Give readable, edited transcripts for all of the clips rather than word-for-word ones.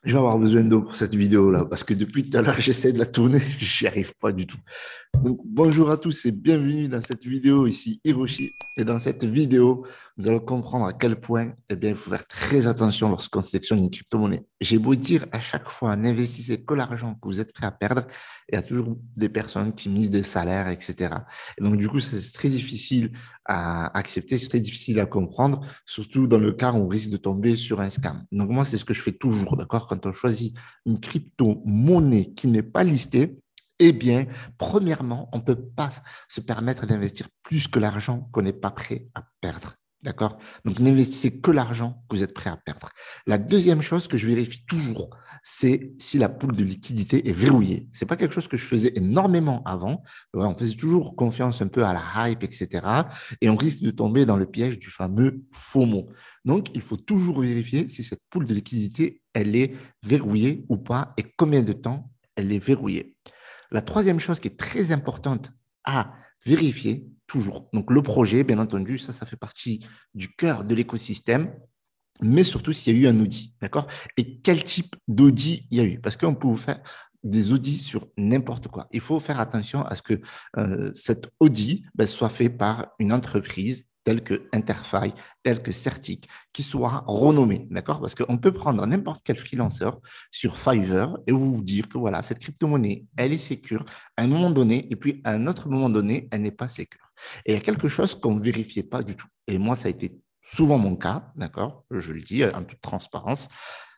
Je vais avoir besoin d'eau pour cette vidéo-là, parce que depuis tout à l'heure, j'essaie de la tourner, j'y arrive pas du tout. Donc, bonjour à tous et bienvenue dans cette vidéo. Ici Hiroshi. Et dans cette vidéo, nous allons comprendre à quel point il faut faire très attention lorsqu'on sélectionne une crypto-monnaie. J'ai beau dire à chaque fois, n'investissez que l'argent que vous êtes prêt à perdre. Il y a toujours des personnes qui misent des salaires, etc. Et donc, du coup, c'est très difficile à accepter, c'est très difficile à comprendre, surtout dans le cas où on risque de tomber sur un scam. Donc, moi, c'est ce que je fais toujours, d'accord? Quand on choisit une crypto-monnaie qui n'est pas listée, eh bien, premièrement, on ne peut pas se permettre d'investir plus que l'argent qu'on n'est pas prêt à perdre. D'accord? Donc, n'investissez que l'argent que vous êtes prêt à perdre. La deuxième chose que je vérifie toujours, c'est si la poule de liquidité est verrouillée. Ce n'est pas quelque chose que je faisais énormément avant. Ouais, on faisait toujours confiance un peu à la hype, etc. Et on risque de tomber dans le piège du fameux FOMO. Donc, il faut toujours vérifier si cette poule de liquidité, elle est verrouillée ou pas et combien de temps elle est verrouillée. La troisième chose qui est très importante à vérifier, toujours, donc le projet, bien entendu, ça fait partie du cœur de l'écosystème, mais surtout s'il y a eu un audit, d'accord? Et quel type d'audit il y a eu? Parce qu'on peut vous faire des audits sur n'importe quoi. Il faut faire attention à ce que cet audit soit fait par une entreprise telle que Interfy, telle que Certic, qui soit renommée, d'accord? Parce qu'on peut prendre n'importe quel freelancer sur Fiverr et vous dire que voilà, cette crypto-monnaie, elle est sécure à un moment donné, et puis à un autre moment donné, elle n'est pas sécure. Et il y a quelque chose qu'on ne vérifiait pas du tout. Et moi, ça a été souvent mon cas, d'accord? Je le dis en toute transparence,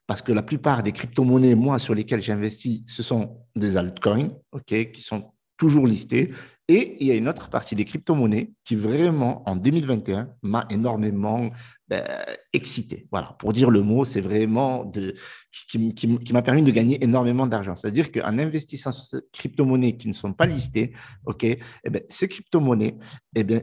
parce que la plupart des crypto-monnaies, moi, sur lesquelles j'investis, ce sont des altcoins, ok, qui sont toujours listés. Et il y a une autre partie des crypto-monnaies qui vraiment, en 2021, m'a énormément ben, excité. Voilà, pour dire le mot, c'est vraiment qui m'a permis de gagner énormément d'argent. C'est-à-dire qu'en investissant sur ces crypto-monnaies qui ne sont pas listées, ok, eh ben, ces crypto-monnaies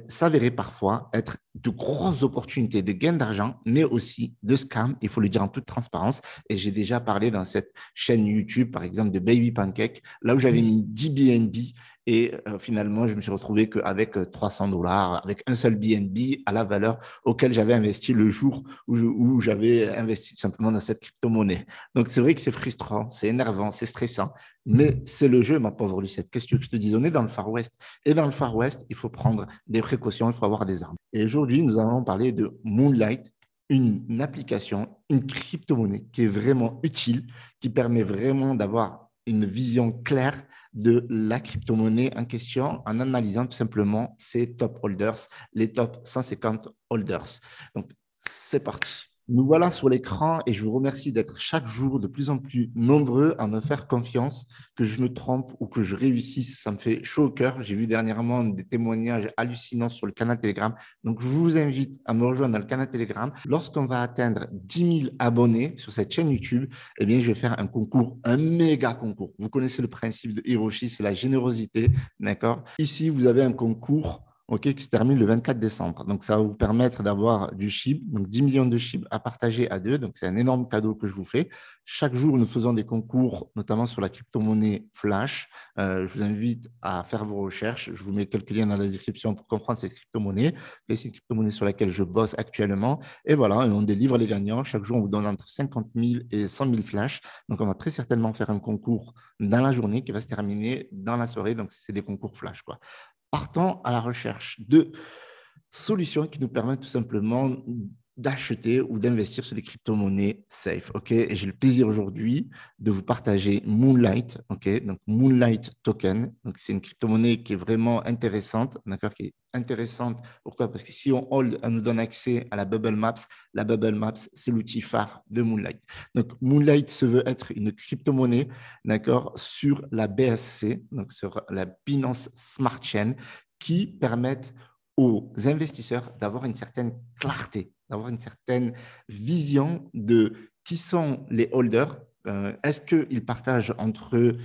s'avéraient parfois être de grosses opportunités de gain d'argent, mais aussi de scam, il faut le dire en toute transparence. Et j'ai déjà parlé dans cette chaîne YouTube, par exemple, de Baby Pancake, là où j'avais mis 10 BNB et finalement, je me suis retrouvé qu'avec 300 $, avec un seul BNB à la valeur auquel j'avais investi le jour où j'avais investi tout simplement dans cette crypto-monnaie. Donc, c'est vrai que c'est frustrant, c'est énervant, c'est stressant, mais c'est le jeu, ma pauvre Lucette. Qu'est-ce que je te dis? On est dans le Far West. Et dans le Far West, il faut prendre des précautions, il faut avoir des armes. Et aujourd'hui, nous allons parler de Moonlight, une application, une crypto-monnaie qui est vraiment utile, qui permet vraiment d'avoir une vision claire de la crypto-monnaie en question en analysant tout simplement ses top holders, les top 150 holders. Donc, c'est parti. Nous voilà sur l'écran et je vous remercie d'être chaque jour de plus en plus nombreux à me faire confiance. Que je me trompe ou que je réussisse, ça me fait chaud au cœur. J'ai vu dernièrement des témoignages hallucinants sur le canal Telegram. Donc, je vous invite à me rejoindre dans le canal Telegram. Lorsqu'on va atteindre 10 000 abonnés sur cette chaîne YouTube, eh bien, je vais faire un concours, un méga concours. Vous connaissez le principe de Hiroshi, c'est la générosité, d'accord? Ici, vous avez un concours, ok, qui se termine le 24 décembre. Donc, ça va vous permettre d'avoir du SHIB, donc 10 millions de SHIB à partager à deux. Donc, c'est un énorme cadeau que je vous fais. Chaque jour, nous faisons des concours, notamment sur la crypto-monnaie Flash. Je vous invite à faire vos recherches. Je vous mets quelques liens dans la description pour comprendre cette crypto-monnaie. C'est une crypto-monnaie sur laquelle je bosse actuellement. Et voilà, et on délivre les gagnants. Chaque jour, on vous donne entre 50 000 et 100 000 flashs. Donc, on va très certainement faire un concours dans la journée qui va se terminer dans la soirée. Donc, c'est des concours flash, quoi. Partons à la recherche de solutions qui nous permettent tout simplement d'acheter ou d'investir sur des crypto-monnaies safe. OK? Et j'ai le plaisir aujourd'hui de vous partager Moonlight. OK? Donc, Moonlight Token. Donc, c'est une crypto-monnaie qui est vraiment intéressante. D'accord? Qui est intéressante. Pourquoi? Parce que si on hold, elle nous donne accès à la Bubble Maps. La Bubble Maps, c'est l'outil phare de Moonlight. Donc, Moonlight se veut être une crypto-monnaie, d'accord, sur la BSC, donc sur la Binance Smart Chain, qui permettent aux investisseurs d'avoir une certaine clarté, d'avoir une certaine vision de qui sont les holders. Est-ce qu'ils partagent entre eux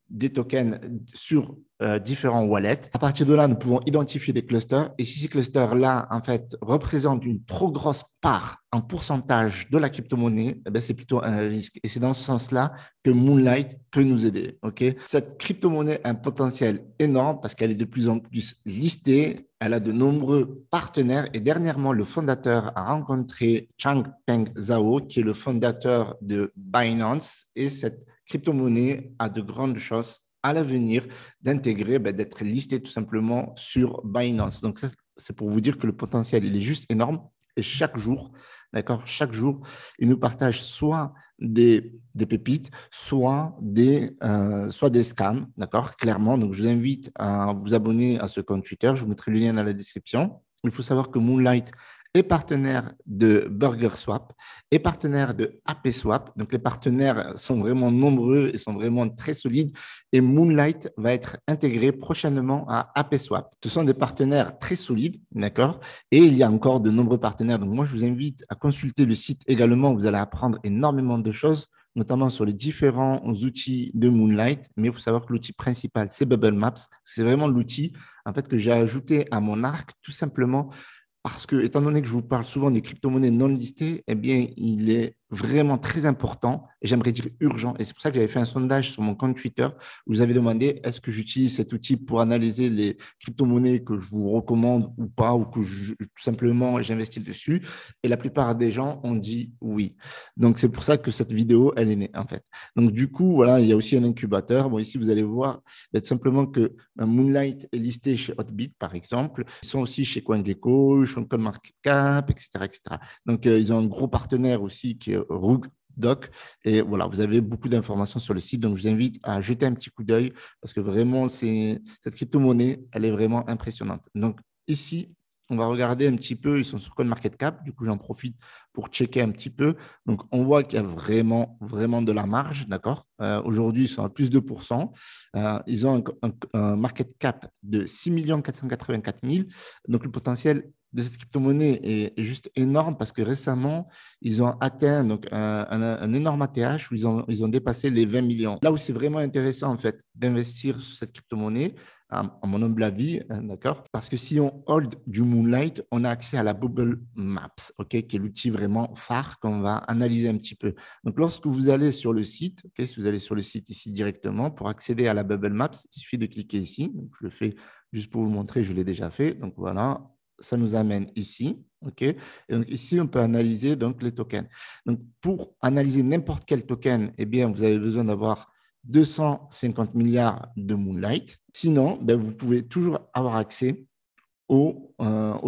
des tokens sur différents wallets. À partir de là, nous pouvons identifier des clusters. Et si ces clusters-là, en fait, représentent une trop grosse part, un pourcentage de la crypto-monnaie, eh c'est plutôt un risque. Et c'est dans ce sens-là que Moonlight peut nous aider. Okay. Cette crypto-monnaie a un potentiel énorme parce qu'elle est de plus en plus listée. Elle a de nombreux partenaires. Et dernièrement, le fondateur a rencontré Changpeng Zhao, qui est le fondateur de Binance. Et cette crypto-monnaie a de grandes chances à l'avenir d'intégrer, d'être listé tout simplement sur Binance. Donc, ça, c'est pour vous dire que le potentiel, il est juste énorme. Et chaque jour, d'accord, chaque jour, ils nous partagent soit des pépites, soit des scams, d'accord, clairement. Donc, je vous invite à vous abonner à ce compte Twitter. Je vous mettrai le lien dans la description. Il faut savoir que Moonlight est partenaire de BurgerSwap, est partenaire de AppSwap. Donc, les partenaires sont vraiment nombreux et sont vraiment très solides. Et Moonlight va être intégré prochainement à AppSwap. Ce sont des partenaires très solides, d'accord? Et il y a encore de nombreux partenaires. Donc, moi, je vous invite à consulter le site également. Vous allez apprendre énormément de choses, notamment sur les différents outils de Moonlight. Mais il faut savoir que l'outil principal, c'est Bubble Maps. C'est vraiment l'outil en fait, que j'ai ajouté à mon arc, tout simplement parce que, étant donné que je vous parle souvent des crypto-monnaies non listées, eh bien, il est vraiment très important, et j'aimerais dire urgent. Et c'est pour ça que j'avais fait un sondage sur mon compte Twitter où vous avez demandé est-ce que j'utilise cet outil pour analyser les crypto-monnaies que je vous recommande ou pas, ou que tout simplement j'investis dessus. Et la plupart des gens ont dit oui. Donc, c'est pour ça que cette vidéo, elle est née, en fait. Donc, du coup, voilà, il y a aussi un incubateur. Bon, ici, vous allez voir tout simplement que Moonlight est listé chez Hotbit, par exemple. Ils sont aussi chez CoinGecko, chez CoinMarketCap, etc., etc. Donc, ils ont un gros partenaire aussi qui est Rook Doc. Et voilà, vous avez beaucoup d'informations sur le site. Donc, je vous invite à jeter un petit coup d'œil parce que vraiment, cette crypto-monnaie, elle est vraiment impressionnante. Donc, ici, on va regarder un petit peu, ils sont sur CoinMarketCap, du coup j'en profite pour checker un petit peu. Donc on voit qu'il y a vraiment, vraiment de la marge, d'accord. Aujourd'hui, ils sont à plus de 2%. Ils ont un market cap de 6 484 000. Donc le potentiel de cette crypto-monnaie est juste énorme parce que récemment, ils ont atteint donc, un énorme ATH où ils ont dépassé les 20 millions. Là où c'est vraiment intéressant en fait d'investir sur cette crypto-monnaie, à mon humble avis, d'accord? Parce que si on hold du Moonlight, on a accès à la Bubble Maps, ok, qui est l'outil vraiment phare qu'on va analyser un petit peu. Donc, lorsque vous allez sur le site, ok, si vous allez sur le site ici directement, pour accéder à la Bubble Maps, il suffit de cliquer ici. Donc, je le fais juste pour vous montrer, je l'ai déjà fait. Donc, voilà, ça nous amène ici, ok? Et donc, ici, on peut analyser donc, les tokens. Donc, pour analyser n'importe quel token, eh bien, vous avez besoin d'avoir 250 milliards de Moonlight. Sinon, vous pouvez toujours avoir accès aux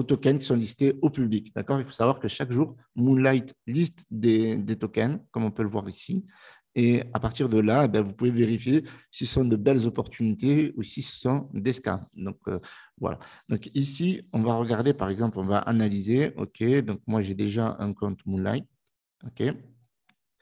tokens qui sont listés au public. D'accord? Il faut savoir que chaque jour, Moonlight liste des tokens, comme on peut le voir ici. Et à partir de là, vous pouvez vérifier si ce sont de belles opportunités ou si ce sont des scams. Donc, voilà. Donc, ici, on va regarder, par exemple, on va analyser. OK, donc moi, j'ai déjà un compte Moonlight. OK.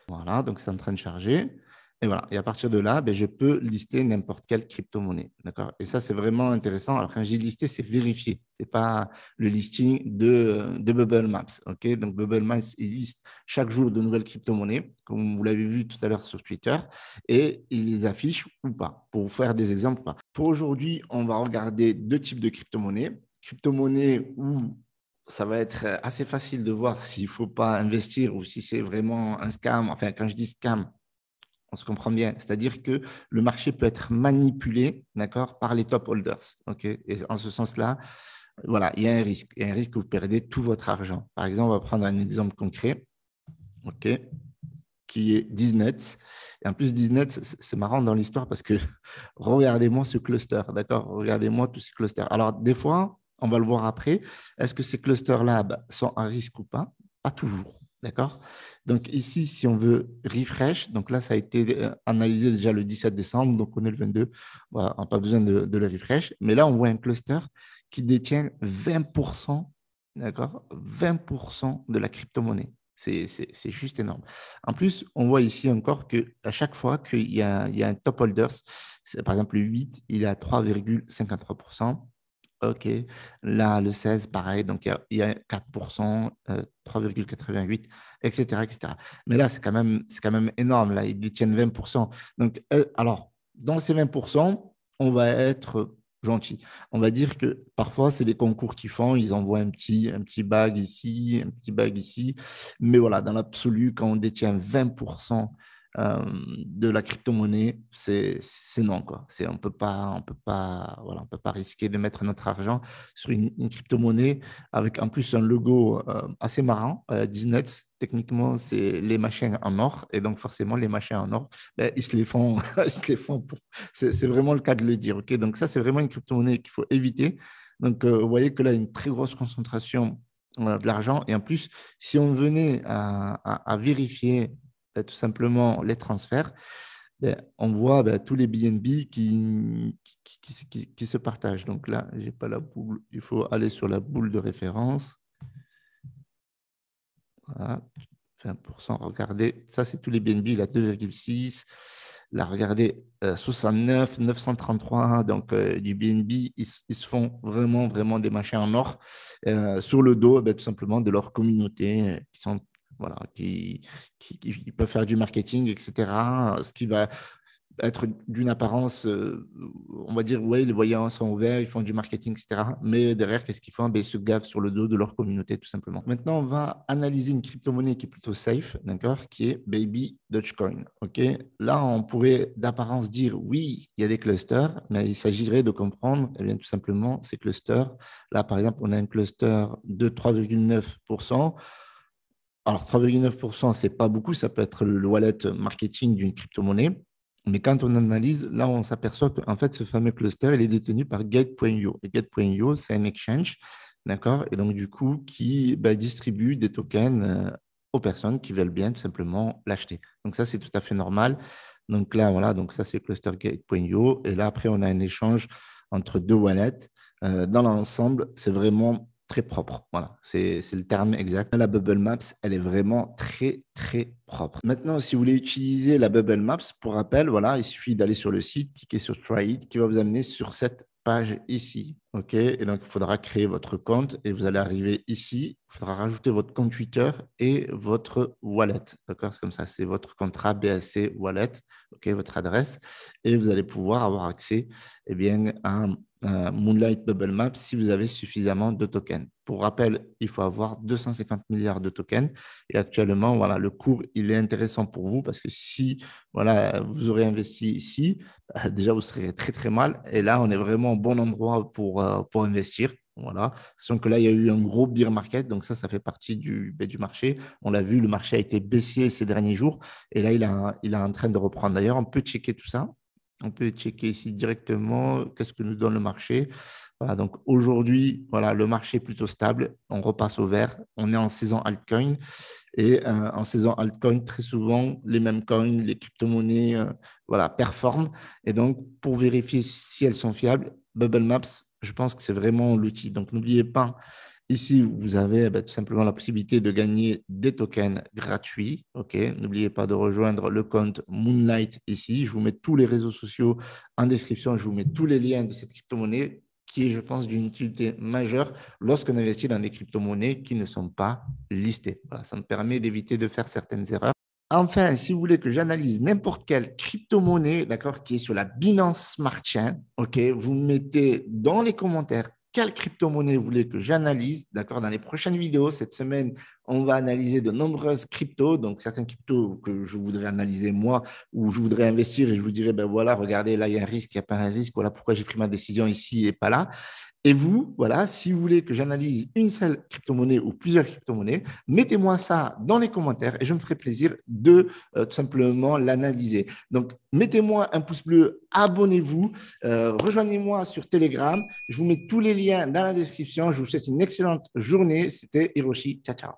Voilà, donc c'est en train de charger. Et voilà. Et à partir de là, je peux lister n'importe quelle crypto-monnaie. D'accord? Et ça, c'est vraiment intéressant. Alors, quand je dis lister, c'est vérifier. Ce n'est pas le listing de Bubble Maps. OK? Donc, Bubble Maps, il liste chaque jour de nouvelles crypto-monnaies, comme vous l'avez vu tout à l'heure sur Twitter, et il les affiche ou pas, pour vous faire des exemples. Pour aujourd'hui, on va regarder deux types de crypto-monnaies. Crypto-monnaies où ça va être assez facile de voir s'il ne faut pas investir ou si c'est vraiment un scam. Enfin, quand je dis scam, on se comprend bien. C'est-à-dire que le marché peut être manipulé, d'accord, par les top holders. OK? Et en ce sens-là, voilà, il y a un risque. Il y a un risque que vous perdez tout votre argent. Par exemple, on va prendre un exemple concret, OK, qui est Disnet. Et en plus, Disnet, c'est marrant dans l'histoire parce que regardez-moi ce cluster, d'accord? Regardez-moi tous ces clusters. Alors, des fois, on va le voir après, est-ce que ces clusters-là sont à risque ou pas? Pas toujours, d'accord? Donc ici, si on veut refresh, donc là, ça a été analysé déjà le 17 décembre, donc on est le 22, voilà, on n'a pas besoin de le refresh. Mais là, on voit un cluster qui détient 20%, d'accord? 20% de la crypto-monnaie. C'est juste énorme. En plus, on voit ici encore qu'à chaque fois qu'il y a un top holders, par exemple le 8, il est à 3,53%. OK. Là, le 16, pareil. Donc, il y a 4%, 3,88, etc., etc. Mais là, c'est quand même énorme. Là, ils détiennent 20%. Donc, alors, dans ces 20%, on va être gentil. On va dire que parfois, c'est des concours qu'ils font, ils envoient un petit bag ici, un petit bag ici. Mais voilà, dans l'absolu, quand on détient 20% de la crypto-monnaie, c'est non, quoi. Voilà, on peut pas risquer de mettre notre argent sur une crypto-monnaie avec en plus un logo assez marrant, Disney. Techniquement, c'est les machins en or. Et donc, forcément, les machins en or, ben, ils se les font, ils se les font c'est vraiment le cas de le dire. Ok, donc, ça, c'est vraiment une crypto-monnaie qu'il faut éviter. Donc, vous voyez que là, il y a une très grosse concentration de l'argent. Et en plus, si on venait à vérifier tout simplement les transferts, ben, on voit ben, tous les BNB qui se partagent. Donc là, je n'ai pas la boule. Il faut aller sur la boule de référence. Voilà, 20%. Regardez, ça, c'est tous les BNB. Il a 2,6. Là, regardez, 69, 933. Donc, du BNB, ils se font vraiment, vraiment des machins en or sur le dos, ben, tout simplement, de leur communauté qui sont voilà, qui peuvent faire du marketing, etc. Ce qui va être d'une apparence, on va dire, oui, les voyants sont ouverts, ils font du marketing, etc. Mais derrière, qu'est-ce qu'ils font? Ben, ils se gavent sur le dos de leur communauté, tout simplement. Maintenant, on va analyser une crypto-monnaie qui est plutôt safe, d'accord, qui est Baby Dogecoin. OK? Là, on pourrait d'apparence dire, oui, il y a des clusters, mais il s'agirait de comprendre, eh bien, tout simplement, ces clusters. Là, par exemple, on a un cluster de 3,9%. Alors, 3,9%, ce n'est pas beaucoup, ça peut être le wallet marketing d'une crypto-monnaie. Mais quand on analyse, là, on s'aperçoit qu'en fait, ce fameux cluster, il est détenu par Gate.io. Et Gate.io, c'est un exchange, d'accord? Et donc, du coup, qui distribue des tokens aux personnes qui veulent bien tout simplement l'acheter. Donc, ça, c'est tout à fait normal. Donc là, voilà, donc ça, c'est cluster Gate.io. Et là, après, on a un échange entre deux wallets. Dans l'ensemble, c'est vraiment très propre. Voilà, c'est le terme exact. La Bubble Maps, elle est vraiment très, très propre. Maintenant, si vous voulez utiliser la Bubble Maps, pour rappel, voilà, il suffit d'aller sur le site, cliquer sur Try It, qui va vous amener sur cette page ici. OK? Et donc, il faudra créer votre compte et vous allez arriver ici. Il faudra rajouter votre compte Twitter et votre wallet. D'accord? C'est comme ça. C'est votre contrat BSC Wallet. OK? Votre adresse. Et vous allez pouvoir avoir accès eh bien, à Moonlight Bubble Maps si vous avez suffisamment de tokens. Pour rappel, il faut avoir 250 milliards de tokens. Et actuellement, voilà, le cours, il est intéressant pour vous parce que si voilà, vous aurez investi ici, déjà, vous serez très, très mal. Et là, on est vraiment au bon endroit pour investir. Voilà. Sachant que là, il y a eu un gros bear market. Donc, ça fait partie du marché. On l'a vu, le marché a été baissier ces derniers jours. Et là, il est en train de reprendre. D'ailleurs, on peut checker tout ça. On peut checker ici directement qu'est-ce que nous donne le marché. Voilà, donc aujourd'hui, voilà, le marché est plutôt stable. On repasse au vert. On est en saison altcoin. Et en saison altcoin, très souvent, les mêmes coins, les crypto-monnaies voilà, performent. Et donc, pour vérifier si elles sont fiables, Bubble Maps, je pense que c'est vraiment l'outil. Donc, n'oubliez pas, ici, vous avez tout simplement la possibilité de gagner des tokens gratuits. OK? N'oubliez pas de rejoindre le compte Moonlight ici. Je vous mets tous les réseaux sociaux en description. Je vous mets tous les liens de cette crypto-monnaie qui est, je pense, d'une utilité majeure lorsqu'on investit dans des crypto-monnaies qui ne sont pas listées. Voilà, ça me permet d'éviter de faire certaines erreurs. Enfin, si vous voulez que j'analyse n'importe quelle crypto-monnaie, d'accord, qui est sur la Binance Smart Chain, OK, vous mettez dans les commentaires quelle crypto-monnaie vous voulez que j'analyse, d'accord, dans les prochaines vidéos. Cette semaine, on va analyser de nombreuses cryptos, donc certaines cryptos que je voudrais analyser moi ou je voudrais investir et je vous dirais, ben voilà, regardez, là, il y a un risque, il n'y a pas un risque, voilà pourquoi j'ai pris ma décision ici et pas là. Et vous, voilà, si vous voulez que j'analyse une seule crypto-monnaie ou plusieurs crypto-monnaies, mettez-moi ça dans les commentaires et je me ferai plaisir de tout simplement l'analyser. Donc, mettez-moi un pouce bleu, abonnez-vous, rejoignez-moi sur Telegram. Je vous mets tous les liens dans la description. Je vous souhaite une excellente journée. C'était Hiroshi. Ciao, ciao.